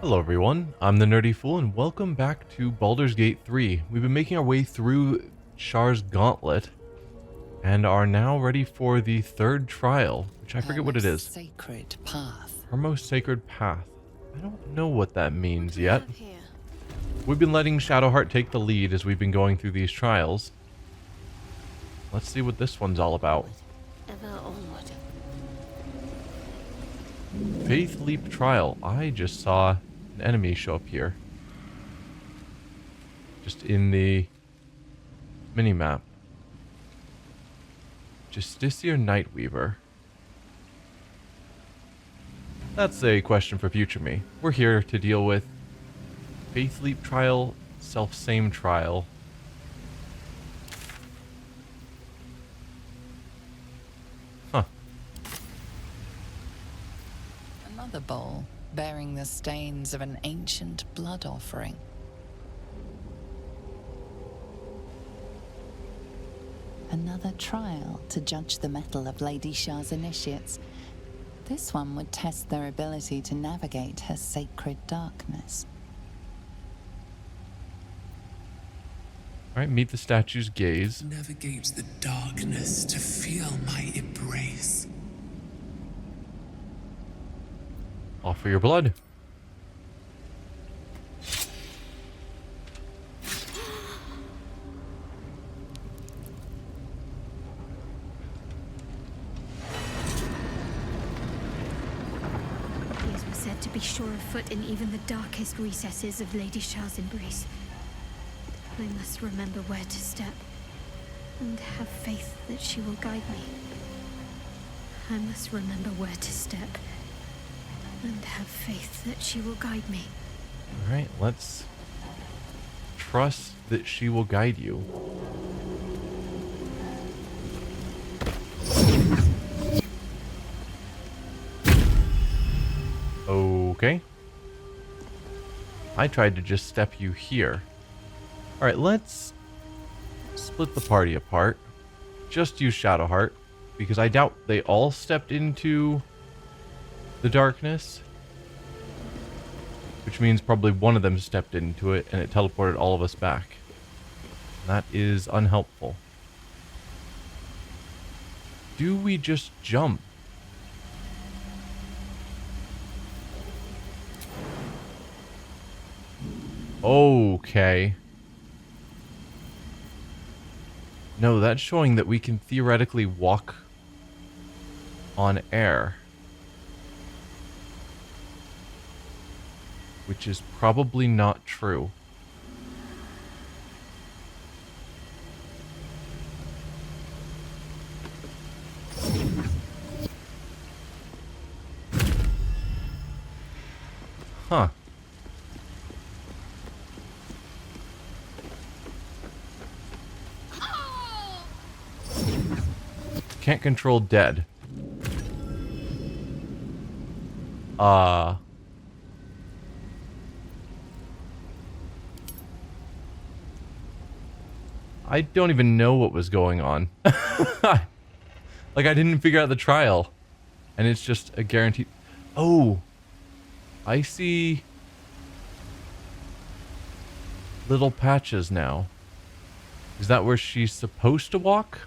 Hello everyone, I'm the Nerdy Fool and welcome back to Baldur's Gate 3. We've been making our way through Shar's Gauntlet and are now ready for the third trial, which I forget what it is. Sacred path. Our most sacred path. I don't know what that means yet. We've been letting Shadowheart take the lead as we've been going through these trials. Let's see what this one's all about. Ever onward. Faith Leap Trial. I just saw an enemy show up here. Just in the minimap. Justicia Nightweaver. That's a question for future me. We're here to deal with Faith Leap Trial, Self-Same Trial. Huh. Another bowl bearing the stains of an ancient blood offering. Another trial to judge the mettle of Lady Shah's initiates. This one would test their ability to navigate her sacred darkness. Alright, meet the statue's gaze. Navigate the darkness to feel my embrace. Offer your blood. These were said to be sure of foot in even the darkest recesses of Lady Shah's embrace. I must remember where to step, and have faith that she will guide me. I must remember where to step, and have faith that she will guide me. Alright, let's trust that she will guide you. Okay. I tried to just step you here. Alright, let's split the party apart. Just use Shadowheart, because I doubt they all stepped into the darkness. Which means probably one of them stepped into it and it teleported all of us back. That is unhelpful. Do we just jump? Okay. No, that's showing that we can theoretically walk on air. Which is probably not true. Huh. Can't control dead. I don't even know what was going on. Like, I didn't figure out the trial. And it's just a guaranteed... Oh! I see... little patches now. Is that where she's supposed to walk?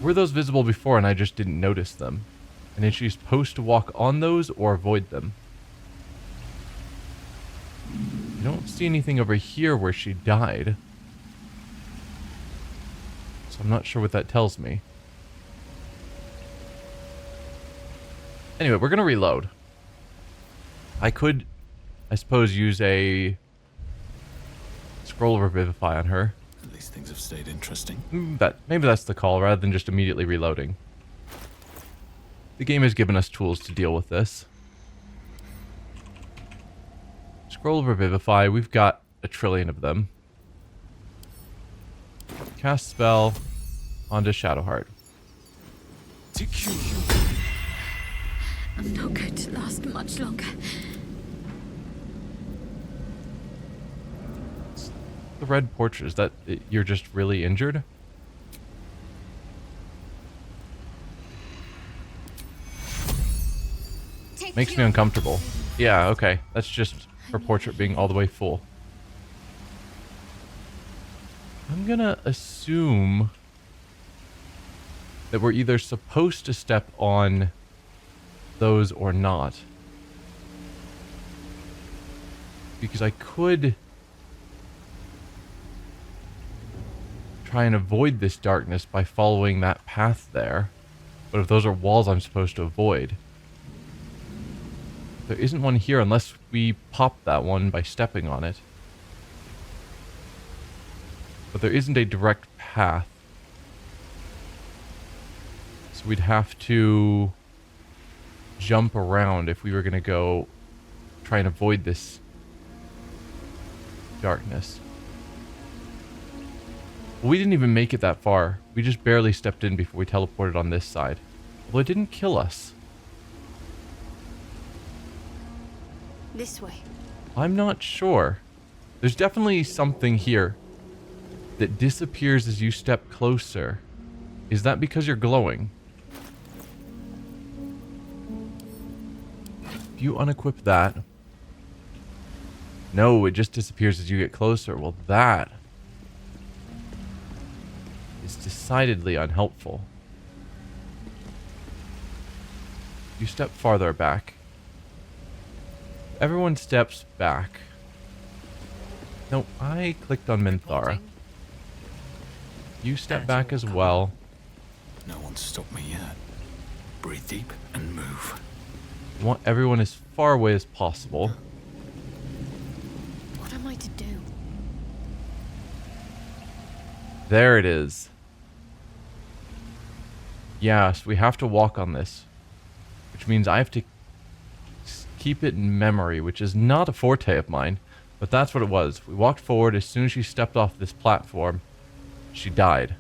Were those visible before and I just didn't notice them? And is she supposed to walk on those or avoid them? I don't see anything over here where she died. So I'm not sure what that tells me. Anyway, we're going to reload. I could, I suppose, use a scroll of Revivify on her. At least things have stayed interesting. Maybe that's the call, rather than just immediately reloading. The game has given us tools to deal with this. Scroll of Revivify, we've got a trillion of them. Cast spell onto Shadowheart. I'm not going to last much longer. The red portrait, is that you're just really injured? Makes me uncomfortable. Yeah, okay. That's just her portrait being all the way full. I'm gonna assume that we're either supposed to step on those or not. Because I could try and avoid this darkness by following that path there. But if those are walls I'm supposed to avoid. There isn't one here unless we pop that one by stepping on it. But there isn't a direct path. So we'd have to jump around if we were going to go try and avoid this darkness. We didn't even make it that far. We just barely stepped in before we teleported on this side. Well, it didn't kill us. This way. I'm not sure. There's definitely something here that disappears as you step closer. Is that because you're glowing? If you unequip that... No, it just disappears as you get closer. Well, that is decidedly unhelpful. You step farther back. Everyone steps back. No, I clicked on Minthara. You step back as well. No one's stopped me yet. Breathe deep and move. I want everyone as far away as possible. What am I to do? There it is. Yes, we have to walk on this. Which means I have to keep it in memory, which is not a forte of mine. But that's what it was. We walked forward. As soon as she stepped off this platform, she died.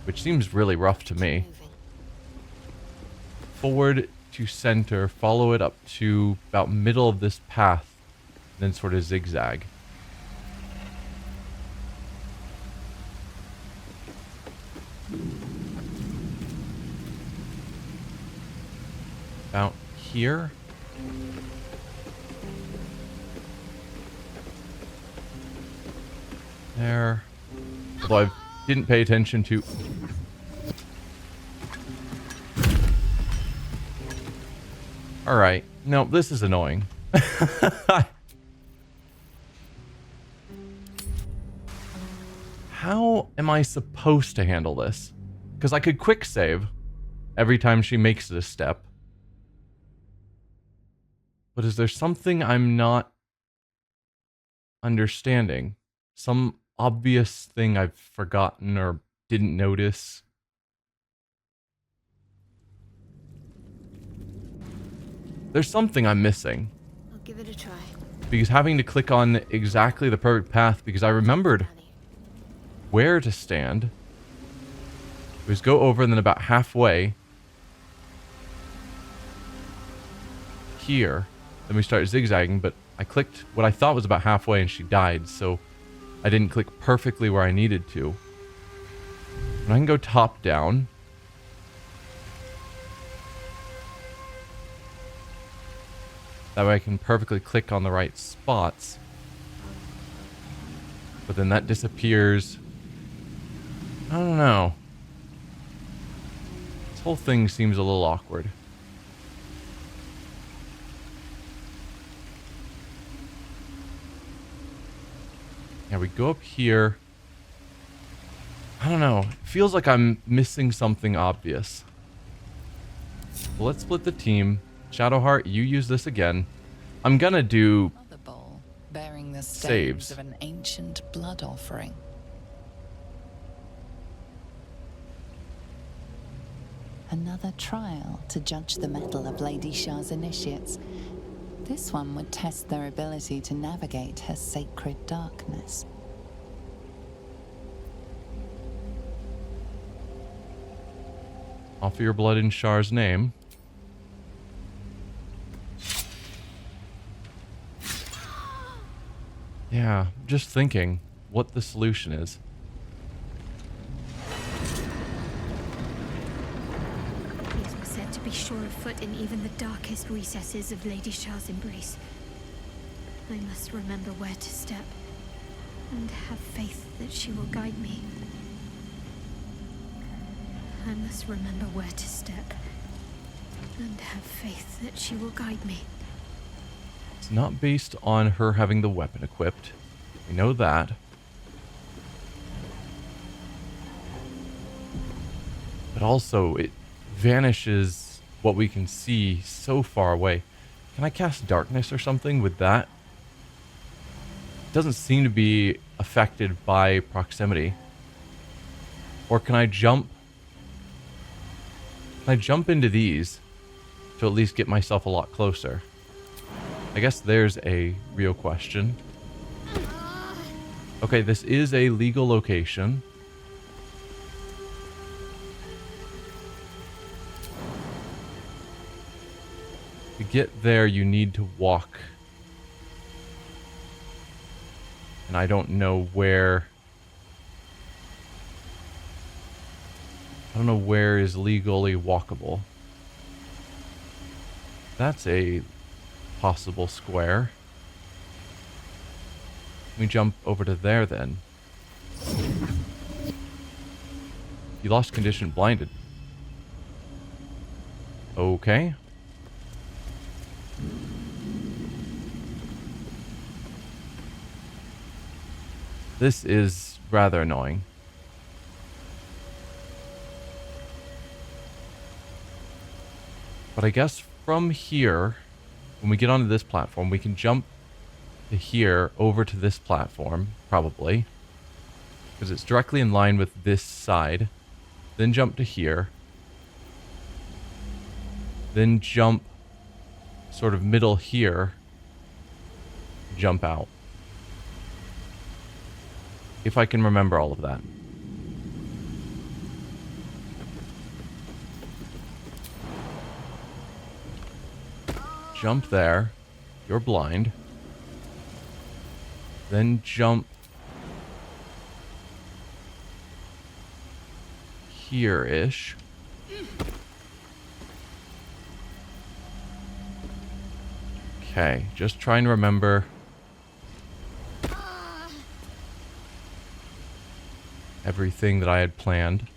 Which seems really rough to me. Forward to center, follow it up to about middle of this path, then sort of zigzag. About here. There. Although I didn't pay attention to... Alright. No, this is annoying. How am I supposed to handle this? Because I could quick save every time she makes this step. But is there something I'm not understanding? Some obvious thing I've forgotten or didn't notice? There's something I'm missing. I'll give it a try. Because having to click on exactly the perfect path, because I remembered where to stand. It was go over and then about halfway here. Then we start zigzagging, but I clicked what I thought was about halfway and she died, so I didn't click perfectly where I needed to. And I can go top down. That way I can perfectly click on the right spots. But then that disappears. I don't know. This whole thing seems a little awkward. Yeah, we go up here. I don't know. It feels like I'm missing something obvious. Well, let's split the team. Shadowheart, you use this again. I'm gonna do Another bowl bearing the saves. stains of an ancient blood offering. Another trial to judge the mettle of Lady Shah's initiates. This one would test their ability to navigate her sacred darkness. offer your blood in Shar's name. Yeah, just thinking what the solution is. These must said to be sure of foot in even the darkest recesses of Lady Shah's embrace. I must remember where to step, and have faith that she will guide me. I must remember where to step, and have faith that she will guide me. It's not based on her having the weapon equipped. We know that. But also, it vanishes what we can see so far away. Can I cast darkness or something with that? It doesn't seem to be affected by proximity. Or can I jump? Can I jump into these to at least get myself a lot closer? I guess there's a real question. Okay, this is a legal location. To get there, you need to walk. And I don't know where... I don't know where is legally walkable. That's a possible square. Let me jump over to there then. You lost condition blinded. Okay. This is rather annoying. But I guess from here, when we get onto this platform, we can jump to here over to this platform, probably. Because it's directly in line with this side. Then jump to here. Then jump sort of middle here. Jump out. If I can remember all of that. Jump there. You're blind. Then jump here-ish. Okay, just trying to remember everything that I had planned.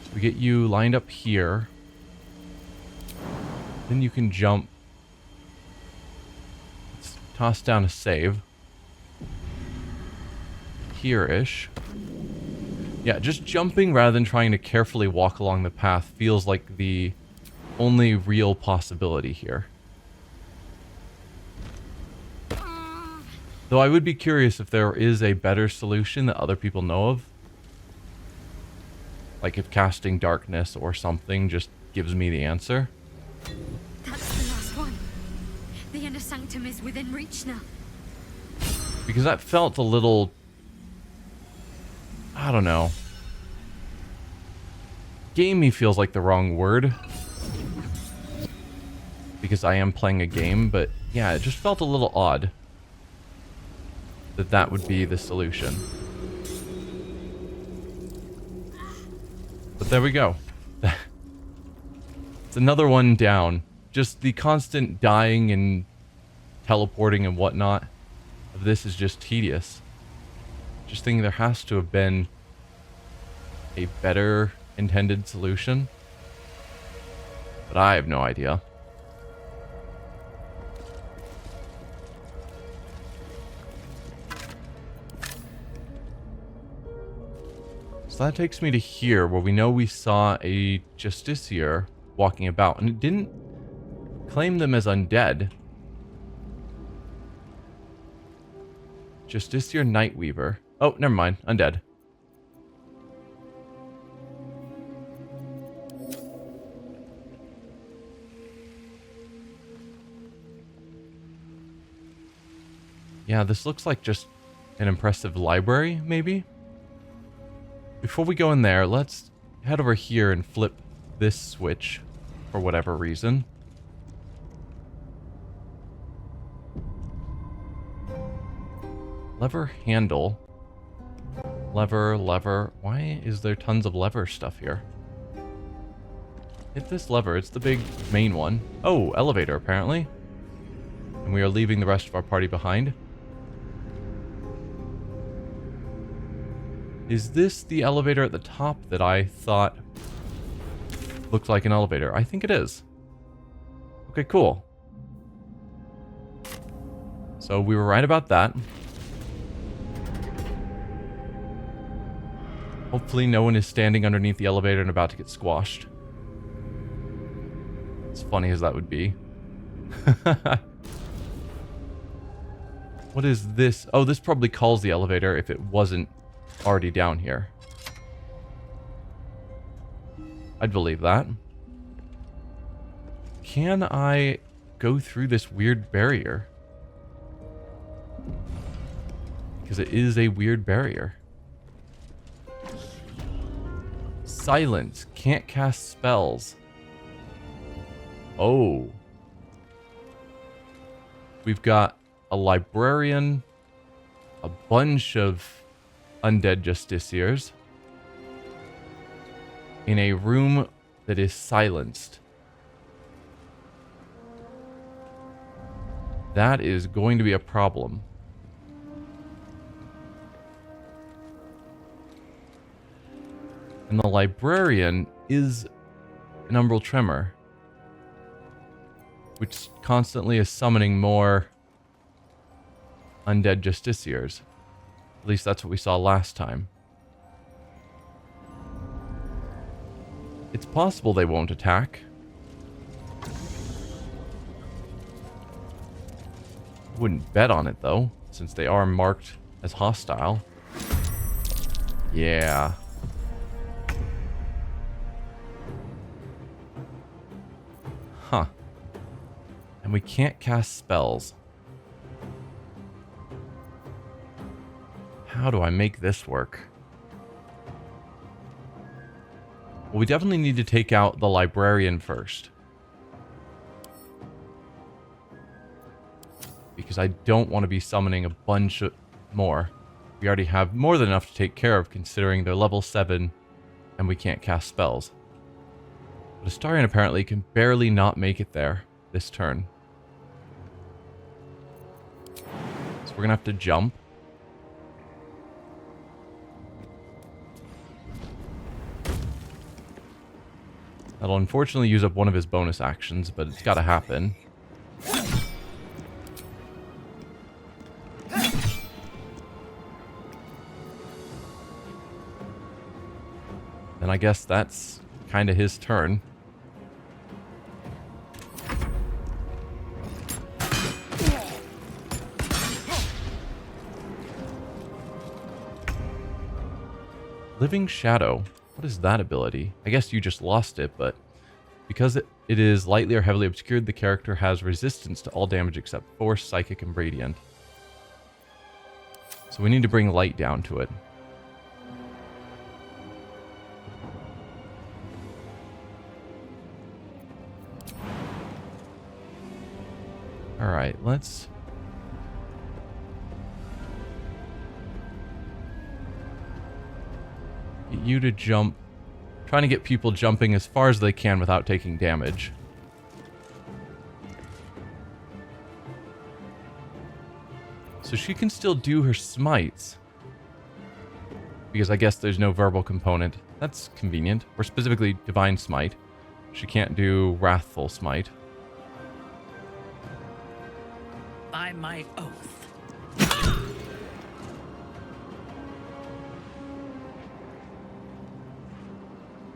So we get you lined up here. Then you can jump. Let's toss down a save. Here-ish. Yeah, just jumping rather than trying to carefully walk along the path feels like the only real possibility here. Though I would be curious if there is a better solution that other people know of. Like if casting darkness or something just gives me the answer. That's the last one. The inner sanctum is within reach now. Because that felt a little... I don't know. Gamey feels like the wrong word. Because I am playing a game, but yeah, it just felt a little odd. That would be the solution. But there we go. It's another one down. Just the constant dying and teleporting and whatnot of this is just tedious. Just thinking there has to have been a better intended solution. But I have no idea. So that takes me to here, where we know we saw a justiciar walking about, and it didn't claim them as undead. Justiciar Nightweaver. Oh, never mind. Undead. Yeah, this looks like just an impressive library, maybe? Before we go in there, let's head over here and flip this switch for whatever reason. Lever handle. Lever. Why is there tons of lever stuff here? Hit this lever. It's the big main one. Oh, elevator apparently. And we are leaving the rest of our party behind. Is this the elevator at the top that I thought looked like an elevator? I think it is. Okay, cool. So we were right about that. Hopefully no one is standing underneath the elevator and about to get squashed. As funny as that would be. What is this? Oh, this probably calls the elevator if it wasn't already down here. I'd believe that. Can I go through this weird barrier? Because it is a weird barrier. Silence. Can't cast spells. Oh. We've got a librarian, a bunch of undead justiciars in a room that is silenced. That is going to be a problem. And the librarian is an umbral tremor, which constantly is summoning more undead justiciars. At least that's what we saw last time. It's possible they won't attack. Wouldn't bet on it though, since they are marked as hostile. Yeah. Huh. And we can't cast spells. How do I make this work? Well, we definitely need to take out the librarian first. Because I don't want to be summoning a bunch more. We already have more than enough to take care of, considering they're level 7 and we can't cast spells. But Astarion apparently can barely not make it there this turn. So we're going to have to jump. That'll unfortunately use up one of his bonus actions, but it's got to happen. And I guess that's kind of his turn. Living Shadow. What is that ability? I guess you just lost it, but because it is lightly or heavily obscured, the character has resistance to all damage except Force, Psychic, and Radiant. So we need to bring light down to it. Alright, let's... get you to jump. Trying to get people jumping as far as they can without taking damage. So she can still do her smites. Because I guess there's no verbal component. That's convenient. Or specifically Divine Smite. She can't do Wrathful Smite. By my oath.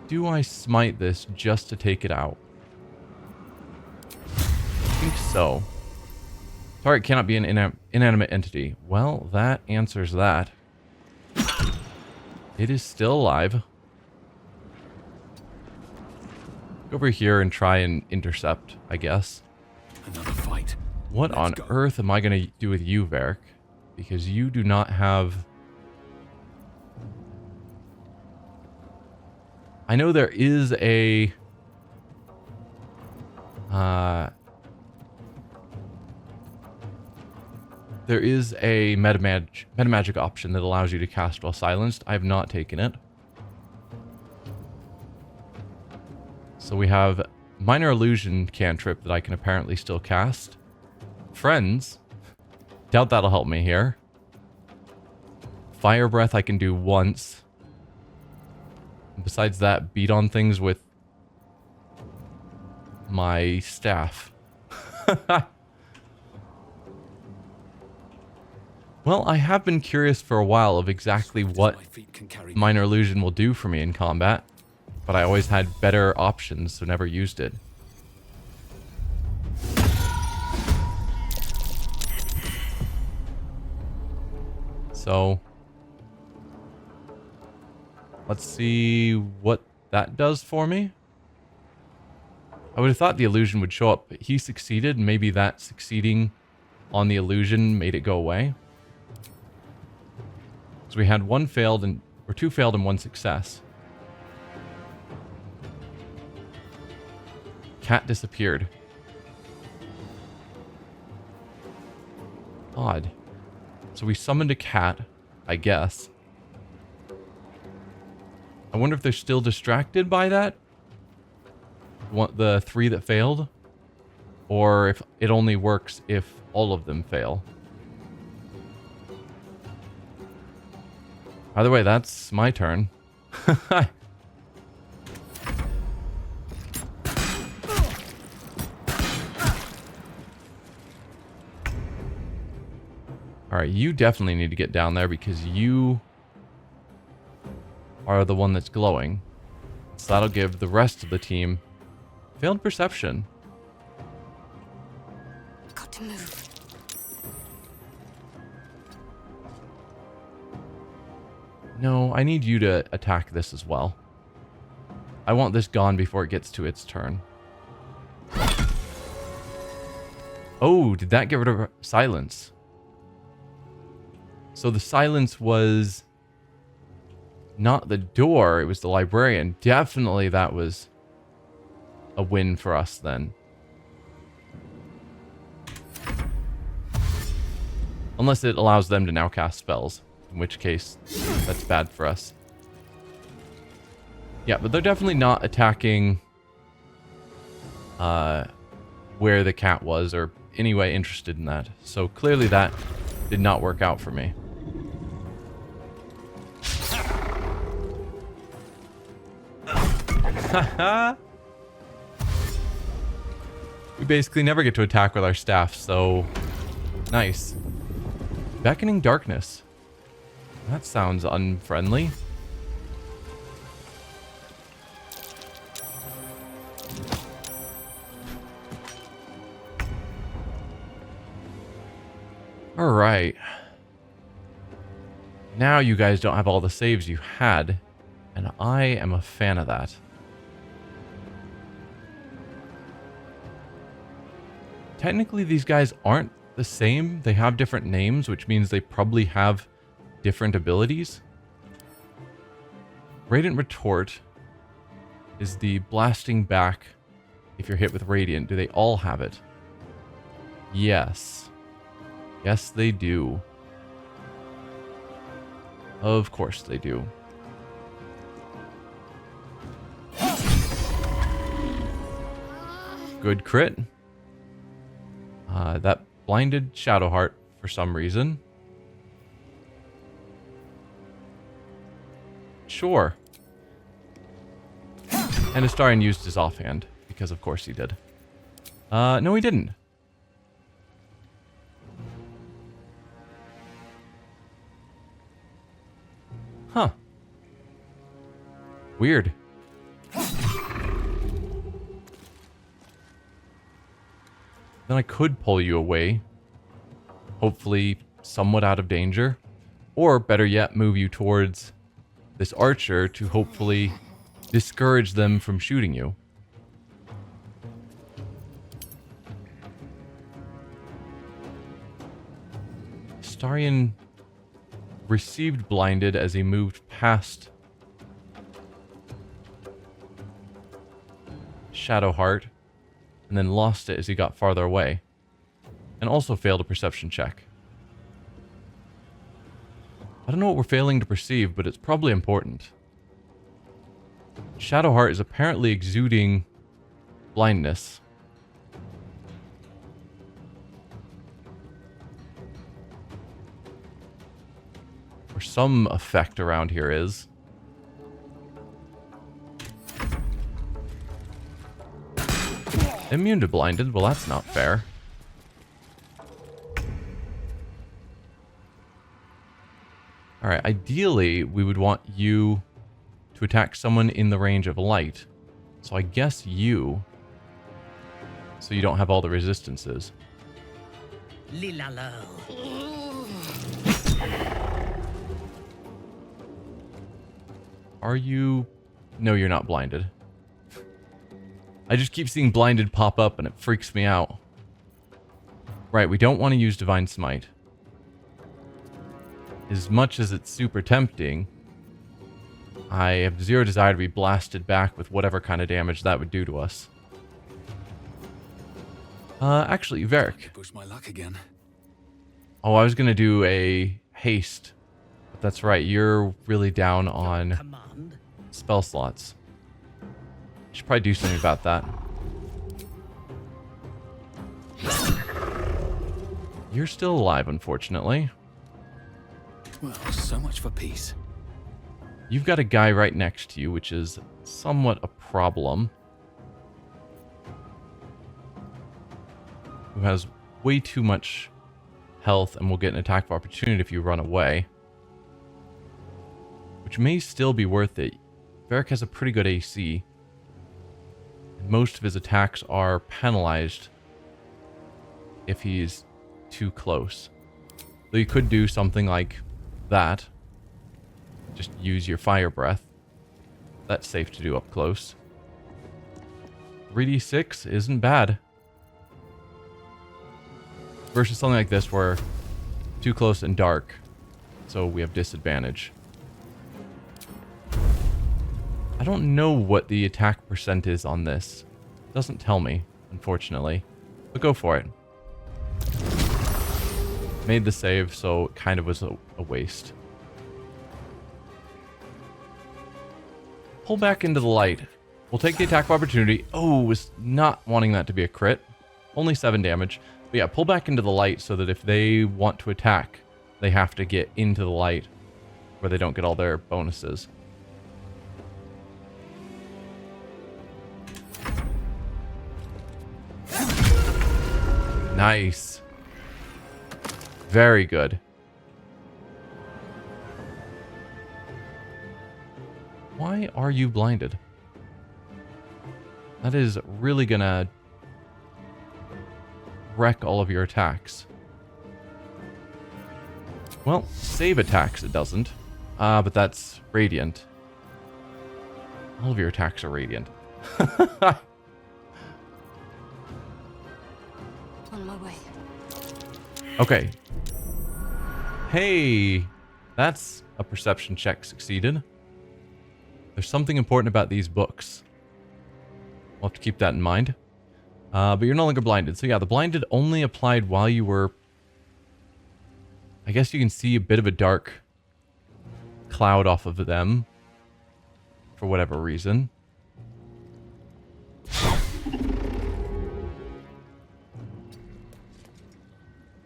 Do I smite this just to take it out? I think so. Target cannot be an inanimate entity. Well, that answers that. It is still alive. Go over here and try and intercept, I guess. Another fight. What on earth am I going to do with you, Varric? Because you do not have... I know there is a... there is a metamagic option that allows you to cast while silenced. I have not taken it. So we have minor illusion cantrip that I can apparently still cast. Friends. Doubt that'll help me here. Fire breath I can do once. And besides that, beat on things with my staff. Well, I have been curious for a while of exactly what minor illusion will do for me in combat, but I always had better options, so never used it. So, let's see what that does for me. I would have thought the illusion would show up, but he succeeded. Maybe that succeeding on the illusion made it go away. So we had one failed and, or two failed and one success. Cat disappeared. Odd. So we summoned a cat, I guess. I wonder if they're still distracted by that? The three that failed? Or if it only works if all of them fail. Either way, that's my turn. Alright, you definitely need to get down there because you are the one that's glowing. So that'll give the rest of the team failed perception. Got to move. No, I need you to attack this as well. I want this gone before it gets to its turn. Oh, did that get rid of silence? So the silence was not the door, it was the librarian. Definitely that was a win for us then. Unless it allows them to now cast spells. In which case, that's bad for us. Yeah, but they're definitely not attacking where the cat was or any way interested in that. So clearly that did not work out for me. We basically never get to attack with our staff, so nice. Beckoning darkness. That sounds unfriendly. Alright. Now you guys don't have all the saves you had, and I am a fan of that. Technically, these guys aren't the same. They have different names, which means they probably have different abilities. Radiant Retort is the blasting back if you're hit with Radiant. Do they all have it? Yes. Yes, they do. Of course they do. Good crit. That blinded Shadowheart for some reason. Sure. And Astarion used his offhand, because of course he did. No he didn't. Huh. Weird. Then I could pull you away. Hopefully somewhat out of danger. Or better yet, move you towards this archer to hopefully discourage them from shooting you. Astarion received blinded as he moved past Shadowheart and then lost it as he got farther away, and also failed a perception check. I don't know what we're failing to perceive, but it's probably important. Shadowheart is apparently exuding blindness. Or some effect around here is. Immune to blinded? Well, that's not fair. Alright, ideally, we would want you to attack someone in the range of light. So I guess you. So you don't have all the resistances. Lilalo. Are you... No, you're not blinded. I just keep seeing blinded pop up and it freaks me out. Right, we don't want to use Divine Smite. As much as it's super tempting, I have zero desire to be blasted back with whatever kind of damage that would do to us. Actually, Varric. Push my luck again. Oh, I was going to do a haste. But that's right, you're really down on Command. spell slots. Should probably do something about that. You're still alive, unfortunately. Well, so much for peace. You've got a guy right next to you, which is somewhat a problem. Who has way too much health and will get an attack of opportunity if you run away. Which may still be worth it. Varric has a pretty good AC. And most of his attacks are penalized if he's too close. So you could do something like that. Just use your fire breath. That's safe to do up close. 3d6 isn't bad. Versus something like this where too close and dark. So we have disadvantage. I don't know what the attack percent is on this. It doesn't tell me, unfortunately. But go for it. Made the save, so it kind of was a waste. Pull back into the light. We'll take the attack of opportunity. Oh, was not wanting that to be a crit. Only 7 damage. But yeah, pull back into the light so that if they want to attack, they have to get into the light where they don't get all their bonuses. Nice. Very good. Why are you blinded? That is really gonna wreck all of your attacks. Well, save attacks it doesn't. But that's radiant. All of your attacks are radiant. On my way. Okay. Hey, that's a perception check succeeded. There's something important about these books. We'll have to keep that in mind. But you're no longer blinded. So yeah, the blinded only applied while you were... I guess you can see a bit of a dark cloud off of them. For whatever reason.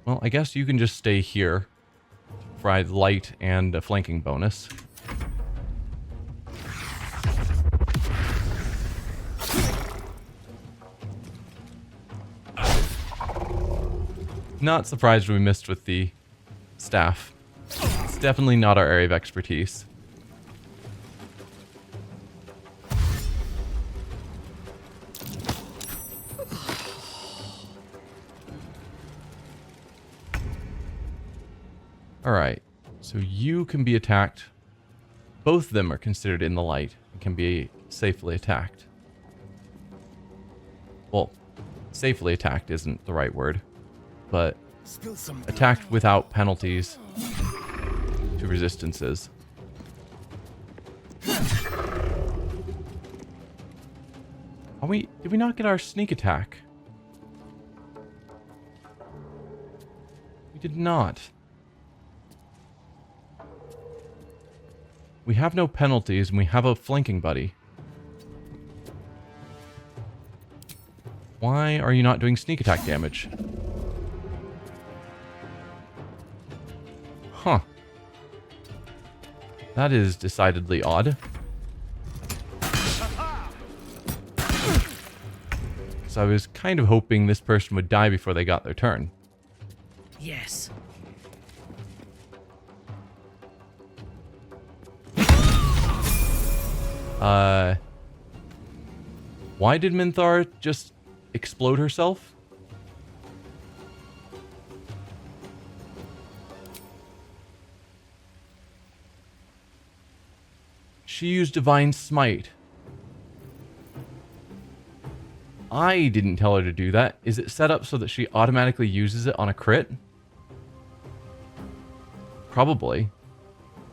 Well, I guess you can just stay here. For a light and a flanking bonus. Not surprised we missed with the staff. It's definitely not our area of expertise. Alright, so you can be attacked. Both of them are considered in the light and can be safely attacked. Well, safely attacked isn't the right word. But attacked without penalties to resistances. Did we not get our sneak attack? We did not. We have no penalties and we have a flanking buddy. Why are you not doing sneak attack damage? Huh. That is decidedly odd. So I was kind of hoping this person would die before they got their turn. Yes. Why did Minthara just explode herself? She used Divine Smite. I didn't tell her to do that. Is it set up so that she automatically uses it on a crit? Probably.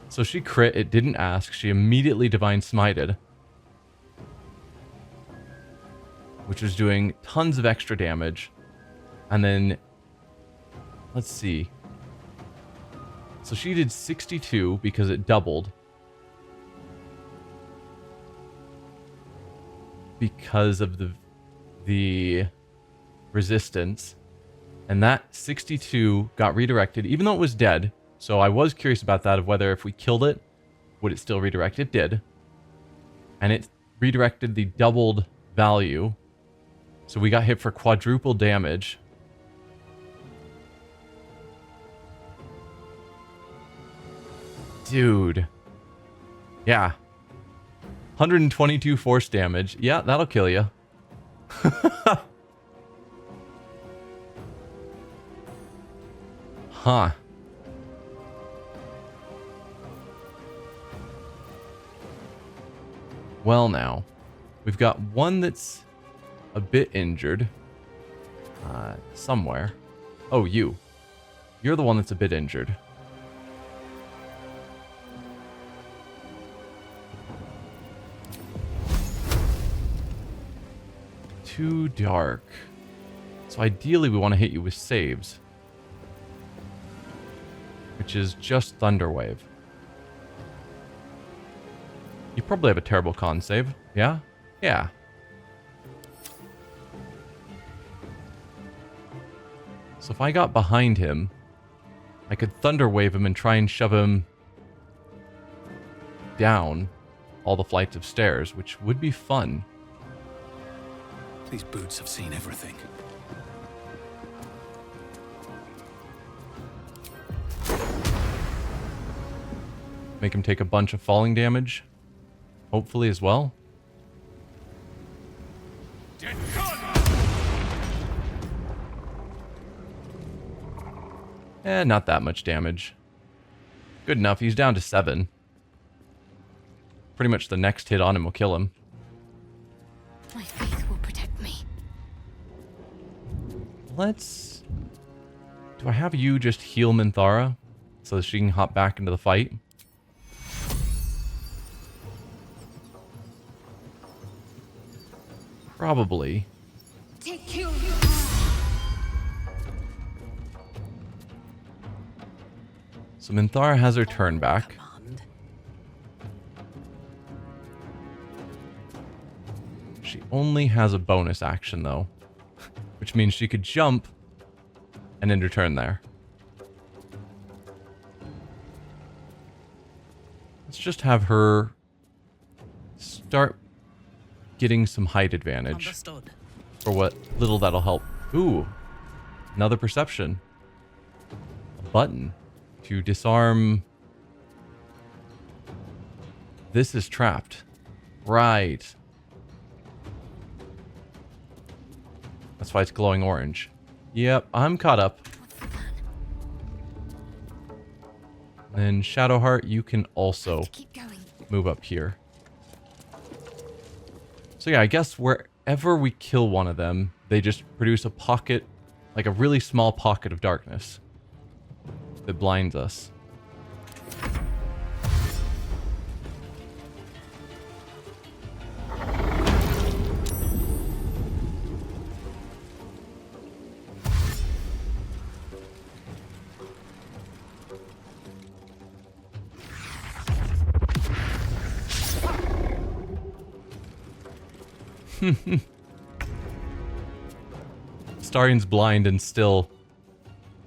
So she crit, it didn't ask, she immediately Divine Smited. Which was doing tons of extra damage. And then, let's see. So she did 62 because it doubled. Because of the resistance. And that 62 got redirected, even though it was dead. So I was curious about that, of whether if we killed it, would it still redirect? It did. And it redirected the doubled value. So we got hit for quadruple damage. Dude. Yeah. 122 force damage. Yeah, that'll kill you. Huh. Well now. We've got one that's a bit injured. Somewhere. Oh, you. You're the one that's a bit injured. Too dark. So ideally we want to hit you with saves. Which is just Thunderwave. You probably have a terrible con save. Yeah? Yeah. So if I got behind him, I could Thunderwave him and try and shove him down all the flights of stairs, which would be fun. These boots have seen everything. Make him take a bunch of falling damage. Hopefully as well. Not that much damage. Good enough. He's down to 7. Pretty much the next hit on him will kill him. My faith will protect me. Let's... Do I have you just heal Minthara so that she can hop back into the fight? Probably. Take you. So Minthara has her turn back. She only has a bonus action though, which means she could jump and end her turn there. Let's just have her start getting some height advantage. Understood. For what little that'll help. Ooh, another perception. A button to disarm. This is trapped. Right. That's why it's glowing orange. Yep, I'm caught up. And Shadowheart, you can also Keep going. move up here. So yeah, I guess wherever we kill one of them, they just produce a pocket, like a really small pocket of darkness that blinds us. Astarion's blind and still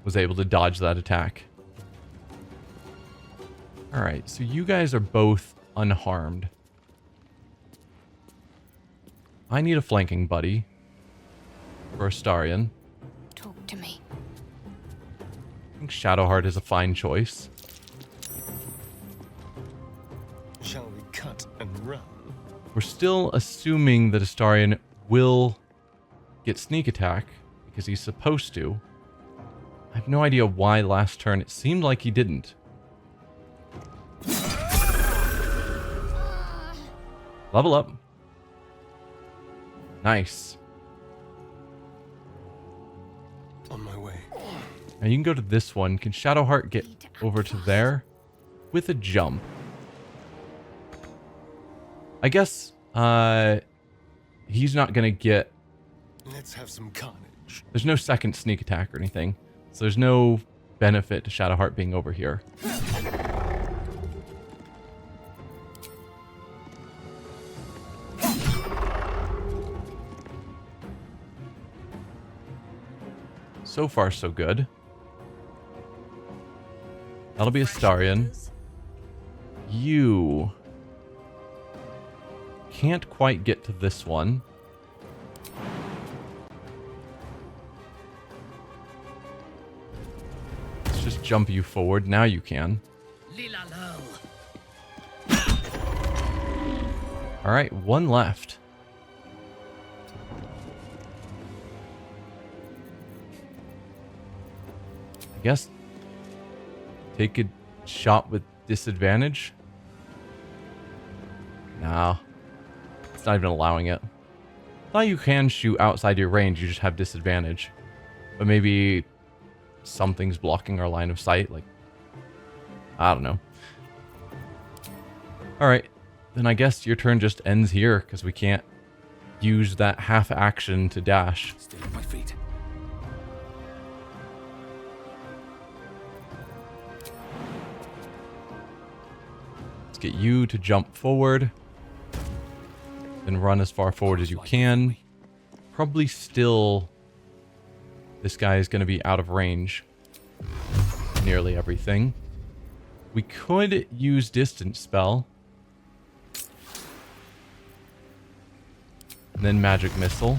was able to dodge that attack. Alright, so you guys are both unharmed. I need a flanking buddy for Astarion. Talk to me. I think Shadowheart is a fine choice. Shall we cut and run? We're still assuming that Astarion will get sneak attack because he's supposed to. I have no idea why last turn it seemed like he didn't. Level up. Nice. On my way. Now you can go to this one. Can Shadowheart get over to there with a jump? I guess he's not going to get... Let's have some carnage. There's no second sneak attack or anything. So there's no benefit to Shadowheart being over here. So far, so good. That'll be Astarion. You can't quite get to this one. Let's just jump you forward. Now you can. Alright, one left. I guess take a shot with disadvantage. No. It's not even allowing it. I thought you can shoot outside your range, you just have disadvantage. But maybe something's blocking our line of sight, like... I don't know. Alright, then I guess your turn just ends here, because we can't use that half action to dash. Stay on my feet. Let's get you to jump forward. Then run as far forward as you can. Probably still... This guy is going to be out of range. Nearly everything. We could use distance spell. And then magic missile.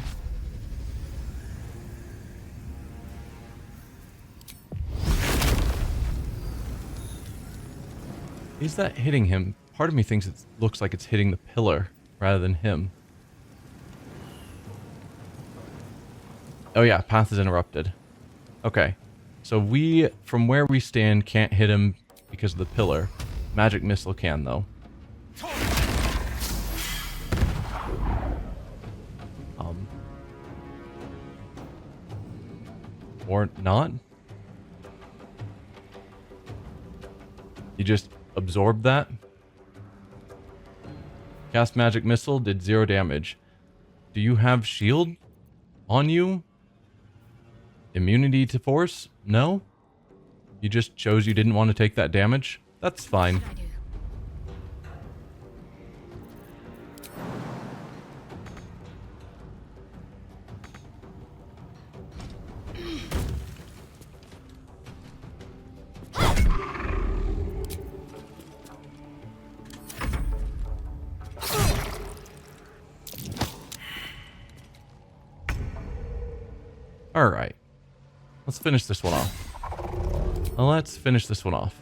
Is that hitting him? Part of me thinks it looks like it's hitting the pillar rather than him. Oh yeah, path is interrupted. Okay. So we, from where we stand, can't hit him because of the pillar. Magic missile can, though. Or not. You just absorbed that. Cast magic missile, did 0 damage. Do you have shield on you? Immunity to force? No? You just chose you didn't want to take that damage? That's fine. Alright. Let's finish this one off. Let's finish this one off.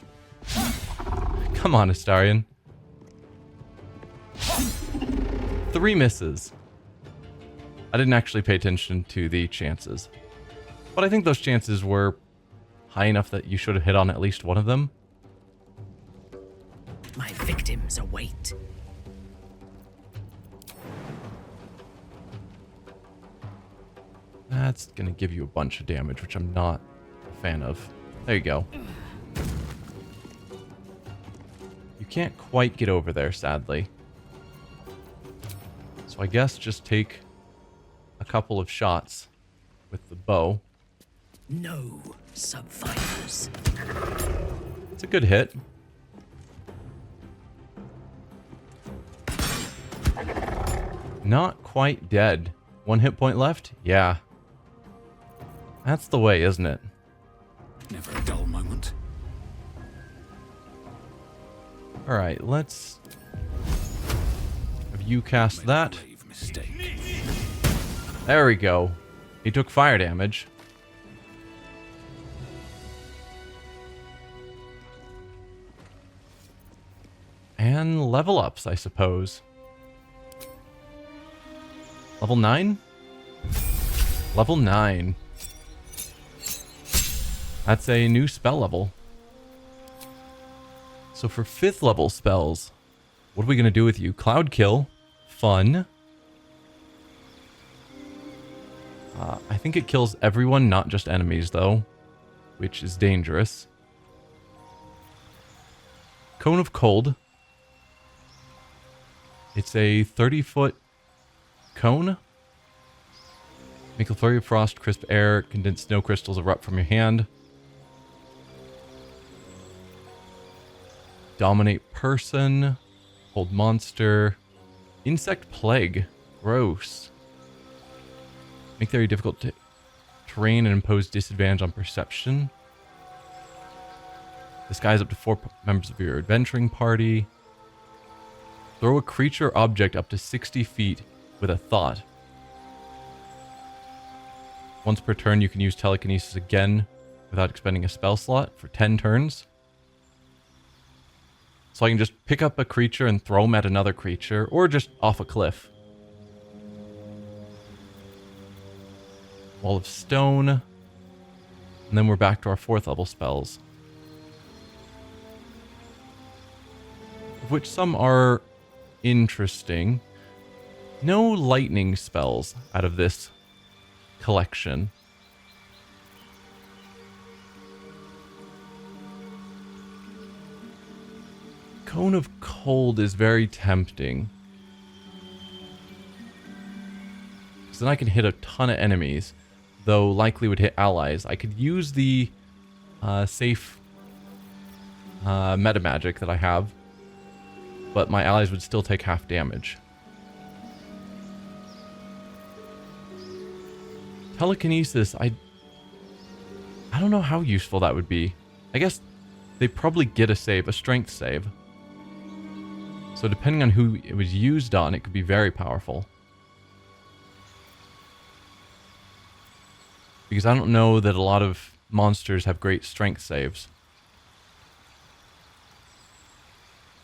Come on, Astarion. 3 misses. I didn't actually pay attention to the chances. But I think those chances were high enough that you should have hit on at least one of them. My victims await. That's going to give you a bunch of damage, which I'm not a fan of. There you go. You can't quite get over there, sadly. So I guess just take a couple of shots with the bow. No survivors. It's a good hit. Not quite dead. 1 hit point left? Yeah. That's the way, isn't it? Never a dull moment. Alright, let's have you cast that. Grave mistake. There we go. He took fire damage. And level ups, I suppose. Level 9? Level 9. That's a new spell level. So for 5th level spells, what are we going to do with you? Cloud Kill. Fun. I think it kills everyone, not just enemies, though. Which is dangerous. Cone of Cold. It's a 30-foot cone. Make a flurry of frost, crisp air, condensed snow crystals erupt from your hand. Dominate person. Hold monster. Insect plague. Gross. Make the area difficult to terrain and impose disadvantage on perception. Disguise up to 4 members of your adventuring party. Throw a creature or object up to 60 feet with a thought. Once per turn, you can use telekinesis again without expending a spell slot for 10 turns. So I can just pick up a creature and throw them at another creature, or just off a cliff. Wall of Stone. And then we're back to our 4th level spells. Of which some are interesting. No lightning spells out of this collection. Cone of Cold is very tempting. Because then I can hit a ton of enemies, though likely would hit allies. I could use the safe meta magic that I have, but my allies would still take half damage. Telekinesis, I don't know how useful that would be. I guess they probably get a save, a strength save. So depending on who it was used on, it could be very powerful. Because I don't know that a lot of monsters have great strength saves.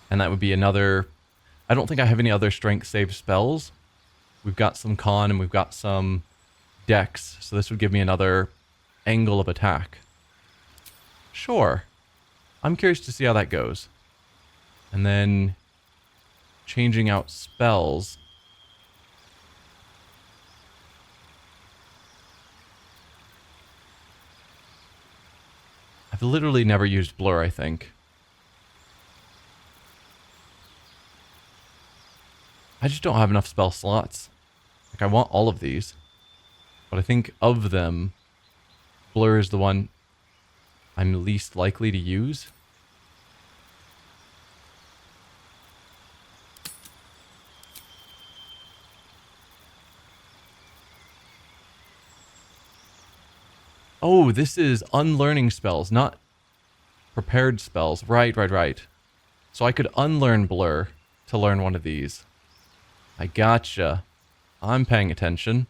And that would be another... I don't think I have any other strength save spells. We've got some con and we've got some dex. So this would give me another angle of attack. Sure. I'm curious to see how that goes. And then changing out spells. I've literally never used Blur, I think. I just don't have enough spell slots. Like, I want all of these. But I think of them, Blur is the one I'm least likely to use. Oh, this is unlearning spells, not prepared spells. Right. So I could unlearn Blur to learn one of these. I gotcha. I'm paying attention.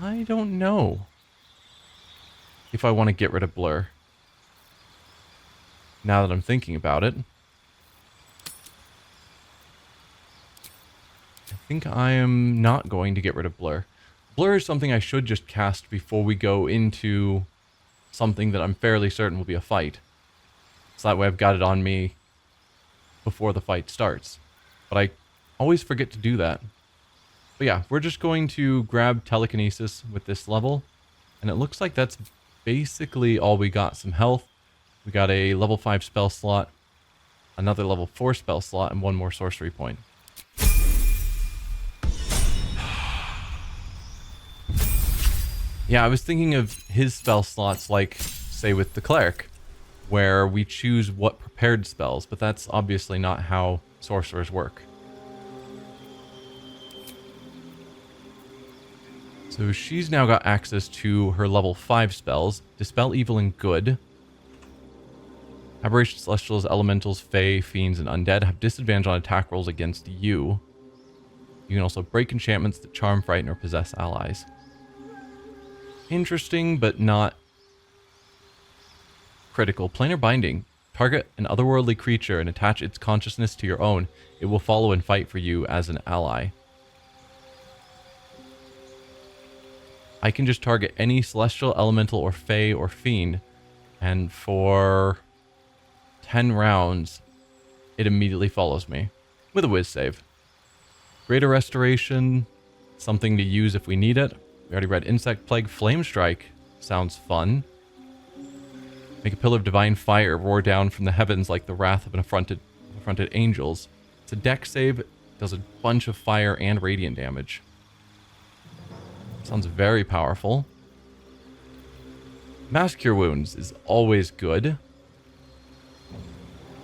I don't know if I want to get rid of Blur. Now that I'm thinking about it. I think I am not going to get rid of Blur. Blur is something I should just cast before we go into something that I'm fairly certain will be a fight. So that way I've got it on me before the fight starts. But I always forget to do that. But yeah, we're just going to grab telekinesis with this level. And it looks like that's basically all we got. Some health. We got a level 5 spell slot, another level 4 spell slot, and one more sorcery point. Yeah, I was thinking of his spell slots like, say, with the cleric. where we choose what prepared spells, but that's obviously not how sorcerers work. So she's now got access to her level 5 spells, Dispel Evil and Good. Aberration, Celestials, Elementals, Fae, Fiends, and Undead have disadvantage on attack rolls against you. You can also break enchantments that charm, frighten, or possess allies. Interesting, but not critical. Planar Binding. Target an otherworldly creature and attach its consciousness to your own. It will follow and fight for you as an ally. I can just target any celestial, elemental, or fae, or fiend, and for 10 rounds, it immediately follows me with a whiz save. Greater Restoration, something to use if we need it. We already read Insect Plague. Flame Strike sounds fun. Make a pillar of divine fire roar down from the heavens like the wrath of affronted angels. It's a dex save. It does a bunch of fire and radiant damage. Sounds very powerful. Mass Cure Wounds is always good.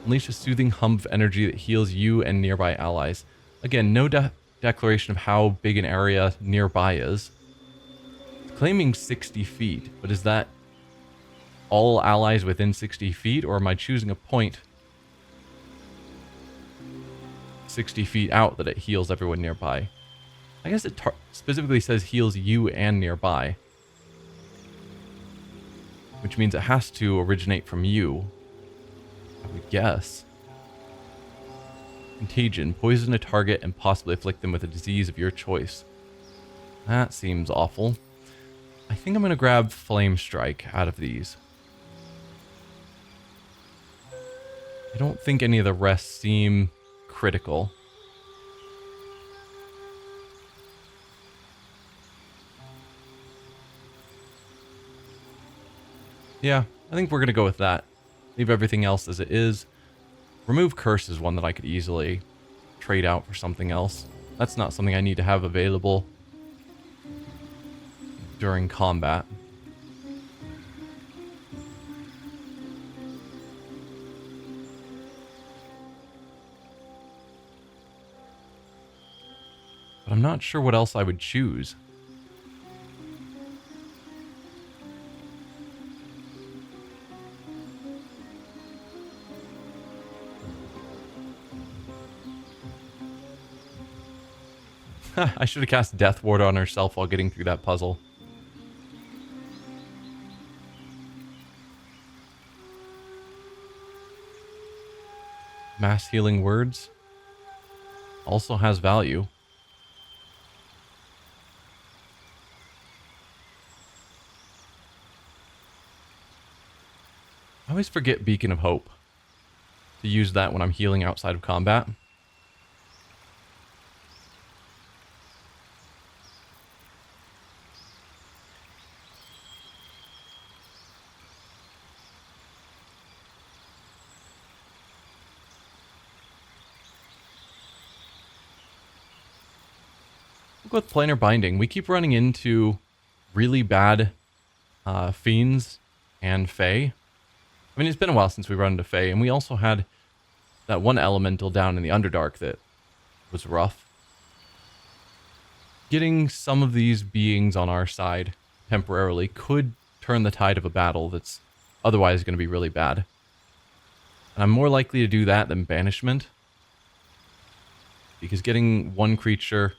Unleash a soothing hum of energy that heals you and nearby allies. Again, no declaration of how big an area nearby is. It's claiming 60 feet, but is that all allies within 60 feet, or am I choosing a point 60 feet out that it heals everyone nearby? I guess it specifically says heals you and nearby, which means it has to originate from you, I would guess. Contagion. Poison a target and possibly afflict them with a disease of your choice. That seems awful. I think I'm going to grab Flame Strike out of these. I don't think any of the rest seem critical. Yeah, I think we're going to go with that. Leave everything else as it is. Remove Curse is one that I could easily trade out for something else. That's not something I need to have available during combat. But I'm not sure what else I would choose. I should have cast Death Ward on herself while getting through that puzzle. Mass Healing Words also has value. I always forget Beacon of Hope to use that when I'm healing outside of combat. With Planar Binding, we keep running into really bad fiends and fae. I mean, it's been a while since we run into fae, and we also had that one elemental down in the Underdark that was rough. Getting some of these beings on our side temporarily could turn the tide of a battle that's otherwise going to be really bad. And I'm more likely to do that than Banishment, because getting one creature...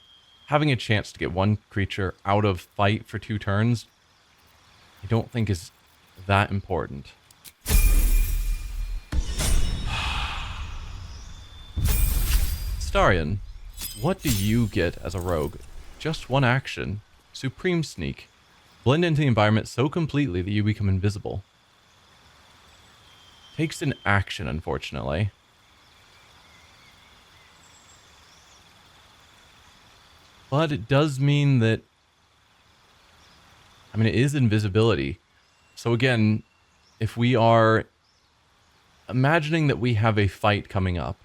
Having a chance to get one creature out of fight for 2 turns, I don't think is that important. Starion, what do you get as a rogue? Just one action. Supreme Sneak. Blend into the environment so completely that you become invisible. Takes an action, unfortunately. But it does mean that, I mean, it is invisibility. So again, if we are imagining that we have a fight coming up,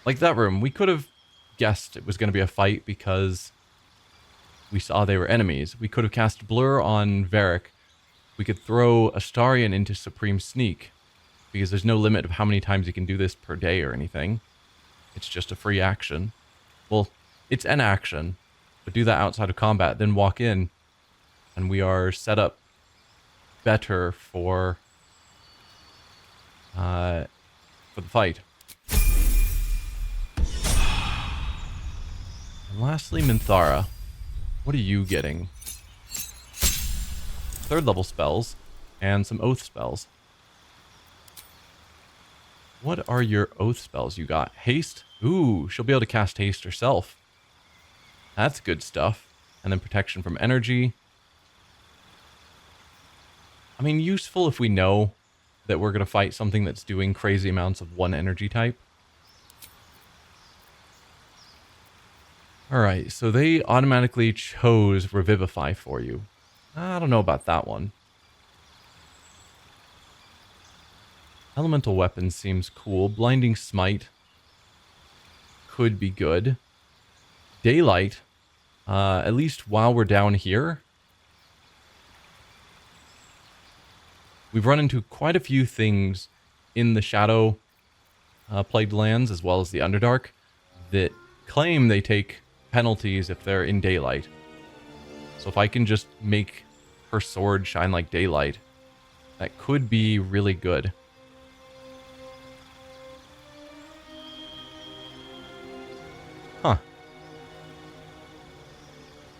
like that room, we could have guessed it was going to be a fight because we saw they were enemies. We could have cast Blur on Varric we could throw Astarion into Supreme Sneak, because there's no limit of how many times you can do this per day or anything. It's just a free action. Well, it's an action, but do that outside of combat, then walk in, and we are set up better for the fight. And lastly, Minthara. What are you getting? 3rd level spells and some oath spells. What are your oath spells you got? Haste? Ooh, she'll be able to cast haste herself. That's good stuff. And then protection from energy. I mean, useful if we know that we're going to fight something that's doing crazy amounts of one energy type. Alright, so they automatically chose Revivify for you. I don't know about that one. Elemental weapon seems cool. Blinding Smite could be good. Daylight, at least while we're down here, we've run into quite a few things in the Shadow Plagued Lands, as well as the Underdark, that claim they take penalties if they're in daylight. So if I can just make her sword shine like daylight, that could be really good. Huh.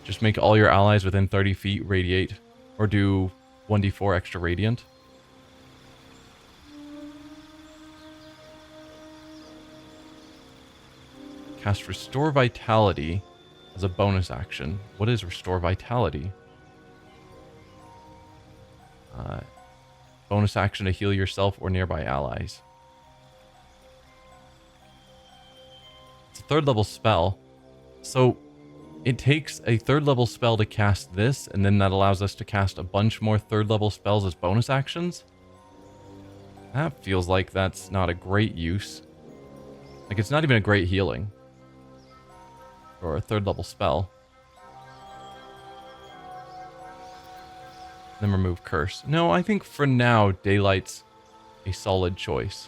Just make all your allies within 30 feet radiate, or do 1d4 extra radiant. Cast Restore Vitality as a bonus action. What is Restore Vitality? Bonus action to heal yourself or nearby allies. It's a 3rd level spell. So it takes a 3rd level spell to cast this, and then that allows us to cast a bunch more 3rd level spells as bonus actions? That feels like that's not a great use. Like, it's not even a great healing. Or a 3rd level spell. Then remove Curse. No, I think for now, Daylight's a solid choice.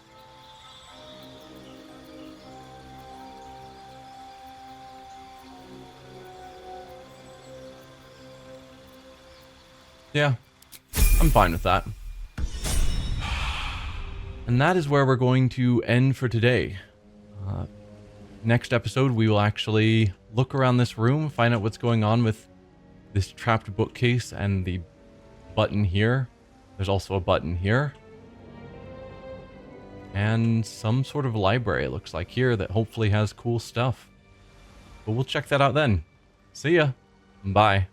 Yeah, I'm fine with that. And that is where we're going to end for today. Next episode, we will actually look around this room, find out what's going on with this trapped bookcase and the button here. There's also a button here. And some sort of library, it looks like here, that hopefully has cool stuff. But we'll check that out then. See ya. Bye.